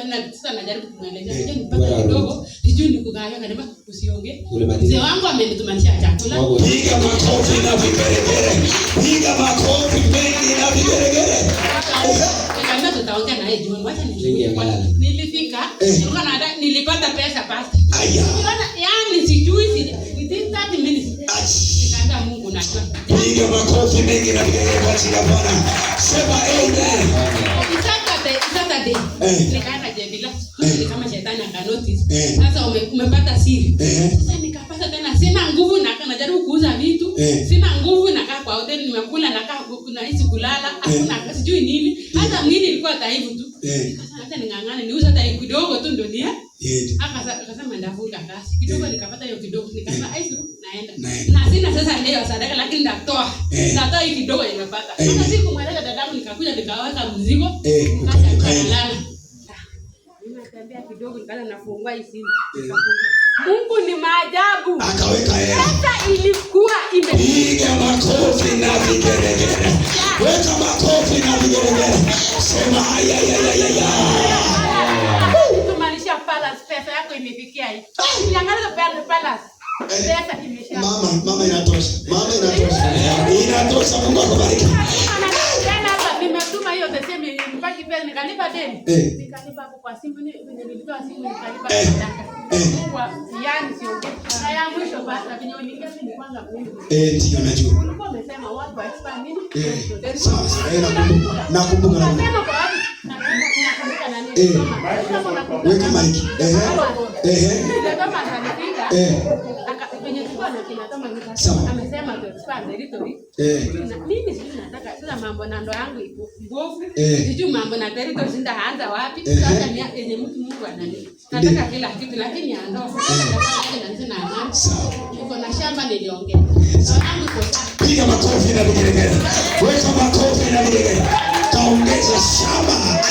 anajua na sasa najaribu kumwelezea ndio nipata kidogo sijui nikugaya kanema usiongee. Mzee wangu amenitumanisha chakula. Piga makofi na vigelegele. Piga makofi mengi na vigelegele. Kama tutaongea na yeye John, wacha nilifika nilipata pesa pasta. Aya. Yaani sijui within 30 minutes. Nikaanza Mungu najua. Piga makofi mengi na vigelegele kwa jina la Bwana. Sema amen. Saturday. Nikaenda jebila. Kama shetani akanotice. Sasa umepata siri. Sasa nikapata tena sina nguvu na najaribu kuuza vitu. Sina nguvu nakaa kwa hoteli nimekula nakaa nahisi kulala. Hakuna sijui nini. Hata mwili ilikuwa dhaifu tu. Hata ningangane niuza hata kidogo tu ndio nia. Akasema ndavuka kasi. Kidogo nikapata hiyo kidogo nikasema ice room naenda. Na sina sasa leo sadaka lakini ndatoa. Natoa hii kidogo nimepata. Sasa siku mweleza dadangu nikakuja nikaweka mzigo. Nikalala. Ninatembea kidogo nikaanza nafungua hii simu. Mungu ni maajabu. Akaweka hela. Sasa ilikuwa Piga makofi na vigelegele. Weka makofi na vigelegele. Sema aya ya ya ya. Tumaanisha palace pesa yako imefikia hii. Niangalia palace. Pesa imesha. Mama inatosha. Mama inatosha. Inatosha. Mungu akubariki. Tena hapa nimetuma hiyo sesemi mpaki pesa nikalipa deni. Nikalipa hapo kwa simu nilitoa simu nikalipa sadaka. Kwa yani sio. Haya mwisho basta vinyo ningezi ni kwanza Mungu. Ndio najua. Ulikuwa umesema watu wa expand nini? Sawa sawa. Nakumbuka. Nasema kwa wapi? Nakumbuka na nini? Weka mic. Kama ananipiga. Kwenye tulikuwa na kinatoma amesema to expand territory. Mimi sijui nataka sasa mambo na ndoa yangu iko mbovu. Sijui mambo na territory zinda anza wapi? Sasa ni yenye mtu Mungu anani. Nataka kila kitu lakini ya ndoa. Nataka na amani. Niko na shamba niliongea. Yangu iko sawa. Piga makofi na vigelegele. Weka makofi na vigelegele. Kaongeza shamba.